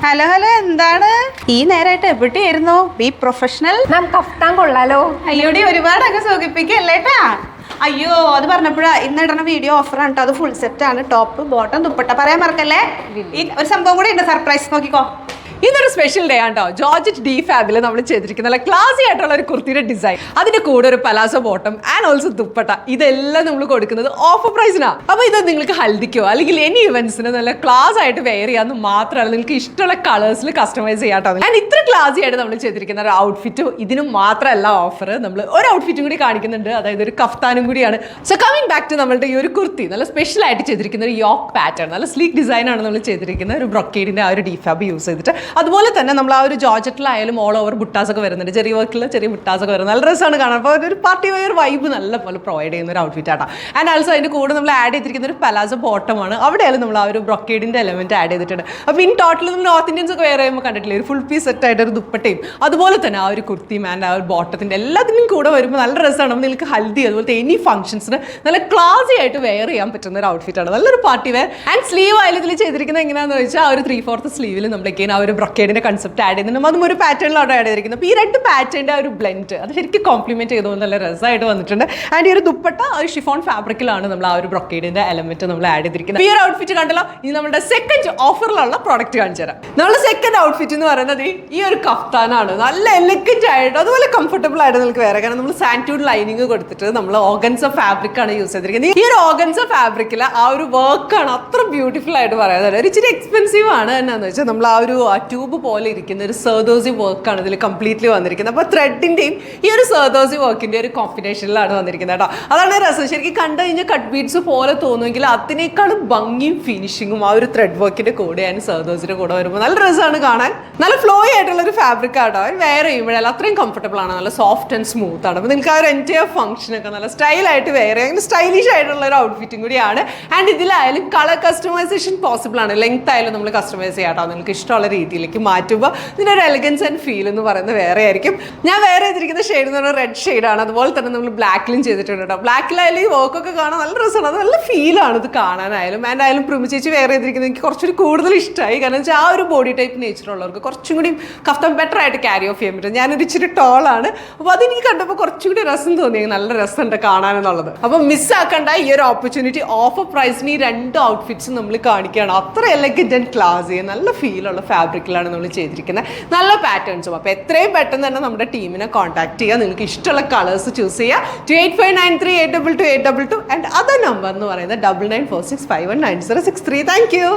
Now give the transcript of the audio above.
Hello hello, എന്താണ് ഈ നേരമായിട്ട് എവിടെയായിരുന്നു? B professional. നമുക്ക് കഫ്താൻ കൊള്ളാലോ. അയ്യോടി, ഒരുപാടൊക്കെ സുഖിപ്പിക്കല്ലേട്ടാ. അയ്യോ, അത് പറഞ്ഞപ്പോഴാ ഇന്ന് ഇടുന്ന വീഡിയോ ഓഫറാണ് കേട്ടോ. അത് ഫുൾ സെറ്റ് ആണ്, ടോപ്പ് ബോട്ടം ദുപ്പട്ട. പറയാൻ മറക്കല്ലേ. ഈ ഒരു സംഭവം കൂടി ഉണ്ട്, സർപ്രൈസ്. നോക്കിക്കോ, ഇന്നൊരു സ്പെഷ്യൽ ഡേ ആണ് കേട്ടോ. ജോർജറ്റ് ഡി ഫാബിൽ നമ്മൾ ചെയ്തിരിക്കുന്ന നല്ല ക്ലാസി ആയിട്ടുള്ള ഒരു കുർത്തിയുടെ ഡിസൈൻ, അതിന്റെ കൂടെ ഒരു palazzo bottom and also dupatta, ഇതെല്ലാം നമ്മൾ കൊടുക്കുന്നത് ഓഫർ പ്രൈസിനാണ്. അപ്പോൾ ഇത് നിങ്ങൾക്ക് ഹൽദിക്കോ അല്ലെങ്കിൽ എനി ഇവന്റ്സിന് നല്ല ക്ലാസ് ആയിട്ട് വെയർ ചെയ്യാന്ന് മാത്രമല്ല, നിങ്ങൾക്ക് ഇഷ്ടമുള്ള കളേഴ്സിൽ കസ്റ്റമൈസ് ചെയ്യാട്ടോ. ആൻഡ് ഇത്ര ക്ലാസി ആയിട്ട് നമ്മൾ ചെയ്തിരിക്കുന്ന ഒരു ഔട്ട്ഫിറ്റ് ഇതിന് മാത്രമല്ല ഓഫർ, നമ്മൾ ഒരു ഔട്ട്ഫിറ്റും കൂടി കാണിക്കുന്നുണ്ട്, അതായത് ഒരു കഫ്താനും കൂടിയാണ്. സോ കമ്മിങ് ബാക്ക് ടു നമ്മളുടെ ഈ ഒരു കുർത്തി, നല്ല സ്പെഷ്യൽ ആയിട്ട് ചെയ്തിരിക്കുന്ന ഒരു യോക്ക് പാറ്റേൺ, നല്ല സ്ലീക്ക് ഡിസൈനാണ് നമ്മൾ ചെയ്തിരിക്കുന്നത്. ഒരു ബ്രൊക്കേഡിന്റെ ആ ഒരു ഡി ഫാബ് യൂസ് ചെയ്തിട്ട്, അതുപോലെ തന്നെ നമ്മൾ ആ ഒരു ജോർജറ്റിലായാലും ഓൾ ഓവർ ബുട്ടാസ് ഒക്കെ വരുന്നുണ്ട്, ചെറിയ വർക്കിൽ ചെറിയ ബുട്ടാസ് ഒക്കെ വരുന്നത് നല്ല രസമാണ് കാണാൻ. അപ്പോൾ ഒരു പാർട്ടി വെയർ വൈബ് നല്ല പോലെ പ്രൊവൈഡ് ചെയ്യുന്ന ഒരു ഔട്ട്ഫിറ്റ് ആട്ടോ. ആൻഡ് ആൾസോ അതിൻ്റെ കൂടെ നമ്മൾ ആഡ് ചെയ്തിരിക്കുന്ന ഒരു പലാസോ ബോട്ടമാണ്, അവിടെയായാലും നമ്മൾ ആ ഒരു ബ്രൊക്കേഡിൻ്റെ എലമെന്റ് ആഡ് ചെയ്തിട്ടുണ്ട്. അപ്പോൾ ഇൻ ടോട്ടൽ നമ്മൾ നോർത്ത് ഇന്ത്യൻസ് ഒക്കെ വെയർ ചെയ്യുമ്പോൾ കണ്ടിട്ടില്ലേ, ഒരു ഫുൾ പീസ് സെറ്റ് ആയിട്ട് ഒരു ദുപ്പട്ടയും അതുപോലെ തന്നെ ആ ഒരു കുർത്തിയും ആൻഡ് ആ ഒരു ബോട്ടത്തിൻ്റെ എല്ലാത്തിനും കൂടെ വരുമ്പോൾ നല്ല രസമാണ്. അപ്പോൾ നിങ്ങൾക്ക് ഹൽദി അതുപോലത്തെ എനി ഫംഗ്ഷൻസിന് നല്ല ക്ലാസി ആയിട്ട് വെയർ ചെയ്യാൻ പറ്റുന്ന ഒരു ഔട്ട്ഫിറ്റാണ്, നല്ലൊരു പാർട്ടി വെയർ. ആൻഡ് സ്ലീവ് ആയാലും ഇതിൽ ചെയ്തിരിക്കുന്നത് എങ്ങനെയാണെന്ന് വെച്ചാൽ ആ ഒരു 3/4 സ്ലീവിൽ നമ്മളേക്ക് ആ ഒരു ബ്രൊക്കേഡിൻ്റെ കൺസെപ്റ്റ് ആഡ് ചെയ്യുന്നുണ്ട്, അതും ഒരു പാറ്റേണിലാണ് ആഡ് ചെയ്തിരിക്കുന്നത്. അപ്പോൾ ഈ രണ്ട് പാറ്റേണിൻ്റെ ആ ഒരു ബ്ലെൻഡ് അത് ശരിക്കും കോംപ്ലിമെന്റ് ചെയ്തുകൊണ്ട് നല്ല രസമായിട്ട് വന്നിട്ടുണ്ട്. ആൻഡ് ഈ ഒരു ദുപ്പട്ട ഒരു ഷിഫോൺ ഫാബ്രിക്കിലാണ് നമ്മൾ ആ ഒരു ബ്രൊക്കേഡിന്റെ എലമെന്റ് നമ്മൾ ആഡ് ചെയ്തിരിക്കുന്നത്. ഈ ഒരു ഔട്ട്ഫിറ്റ് കണ്ടല്ലോ, ഇനി നമ്മുടെ സെക്കൻഡ് ഓഫറിലുള്ള പ്രോഡക്റ്റ് കാണിച്ചു തരാം. നമ്മുടെ സെക്കൻഡ് ഔട്ട്ഫിറ്റ് എന്ന് പറയുന്നത് ഈ ഒരു കഫ്താനാണ്. നല്ല എലഗന്റ് ആയിട്ട് അതുപോലെ കംഫർട്ടബിൾ ആയിട്ട് നിങ്ങൾക്ക് വേറെ, കാരണം നമ്മൾ സാൻഡ്യൂൺ ലൈനിങ് കൊടുത്തിട്ട് നമ്മൾ ഓർഗൻസ ഫാബ്രിക് ആണ് യൂസ് ചെയ്തിരിക്കുന്നത്. ഈ ഒരു ഓർഗൻസ ഫാബ്രിക്കിൽ ആ ഒരു വർക്കാണ് അത്ര ബ്യൂട്ടിഫുൾ ആയിട്ട് പറയാതെ, ഒരു ഇച്ചിരി എക്സ്പെൻസീവ് ആണ്. എന്നാന്ന് വെച്ചാൽ നമ്മൾ ആ ഒരു ട്യൂബ് പോലെ ഇരിക്കുന്ന ഒരു സർദോസി വർക്കാണ് ഇതിൽ കംപ്ലീറ്റ്ലി വന്നിരിക്കുന്നത്. അപ്പോൾ ത്രെഡിന്റെയും ഈ ഒരു സർദോസി വർക്കിന്റെ ഒരു കോമ്പിനേഷനിലാണ് വന്നിരിക്കുന്നത് കേട്ടോ. അതാണ് രസം. ശരിക്കും കണ്ടു കഴിഞ്ഞാൽ കട്ട് ബീഡ്സ് പോലെ തോന്നുമെങ്കിൽ അതിനേക്കാളും ഭംഗിയും ഫിനിഷിങ്ങും ആ ഒരു ത്രെഡ് വർക്കിന്റെ കൂടെ ആൻഡ് സർദോസിന്റെ കൂടെ വരുമ്പോൾ നല്ല രസമാണ് കാണാൻ. നല്ല ഫ്ലോയി ആയിട്ടുള്ള ഒരു ഫാബ്രിക് ആട്ടോ. വെയർ ചെയ്യുമ്പോഴല്ല അത്രയും കംഫർട്ടബിൾ ആണ്, നല്ല സോഫ്റ്റ് ആൻഡ് സ്മൂത്ത് ആണ്. അപ്പോൾ നിങ്ങൾക്ക് ആ ഒരു എൻറ്റയർ ഫംഗ്ഷനൊക്കെ നല്ല സ്റ്റൈലായിട്ട് വെയർ ചെയ്യാൻ സ്റ്റൈലിഷ് ആയിട്ടുള്ള ഒരു ഔട്ട്ഫിറ്റും കൂടിയാണ്. ആൻഡ് ഇതിലായാലും കളർ കസ്റ്റമൈസേഷൻ പോസിബിൾ ആണ്. ലെങ്ത് ആയാലും നമ്മൾ കസ്റ്റമൈസ് ചെയ്യാട്ടോ, നിങ്ങൾക്ക് ഇഷ്ടമുള്ള രീതിയിലേക്ക് മാറ്റുമ്പോൾ ഇതിനൊരു എലഗൻസ് ആൻഡ് ഫീൽ എന്ന് പറയുന്നത് വേറെ ആയിരിക്കും. ഞാൻ വേറെ ചെയ്തിരിക്കുന്ന ഷെയ്ഡ് എന്ന് പറഞ്ഞാൽ റെഡ് ഷെയ്ഡാണ്. അതുപോലെ തന്നെ നമ്മൾ ബ്ലാക്കിലും ചെയ്തിട്ടുണ്ട് കേട്ടോ. ബ്ലാക്കിലായാലും ഈ വർക്കൊക്കെ കാണാൻ നല്ല രസമാണ്, അത് നല്ല ഫീലാണ് ഇത് കാണാനായാലും. ആൻഡ് ആയാലും പ്രിമി ചേച്ചി വേറെ ചെയ്തിരിക്കുന്നത് എനിക്ക് കുറച്ചൊരു കൂടുതൽ ഇഷ്ടമായി. കാരണം വെച്ചാൽ ആ ഒരു ബോഡി ടൈപ്പ് നേച്ചർ ഉള്ളവർക്ക് കുറച്ചും കൂടി കഫ്താൻ ബെറ്റർ ആയിട്ട് ക്യാരി ഓഫ് ചെയ്യാൻ പറ്റും. ഞാനൊരു ഇച്ചിരി ടോളാണ്, അപ്പോൾ അതെനിക്ക് കണ്ടപ്പോൾ കുറച്ചും കൂടി രസം തോന്നി, നല്ല രസമുണ്ട് കാണാനെന്നുള്ളത്. അപ്പോൾ മിസ്സാക്കണ്ട ഈ ഒരു ഓപ്പർച്യൂണിറ്റി. ഓഫർ പ്രൈസിന് ഈ രണ്ട് ഔട്ട്ഫിറ്റ്സും നമ്മൾ കാണിക്കുകയാണ്. അത്ര എലഗന്റ് ആൻഡ് ക്ലാസി, നല്ല ഫീലുള്ള ഫാബ്രിക്കിലാണ് നമ്മൾ ചെയ്തിരിക്കുന്നത്, നല്ല പാറ്റേൺസും. അപ്പോൾ എത്രയും പെട്ടെന്ന് തന്നെ നമ്മുടെ ടീമിനെ കോൺടാക്ട് ചെയ്യുക, നിങ്ങൾക്ക് ഇഷ്ടമുള്ള കളേഴ്സ് ചൂസ് ചെയ്യുക. 28593822 822 ആൻഡ് അതർ നമ്പർ എന്ന് പറയുന്നത് 9946519063. Thank you.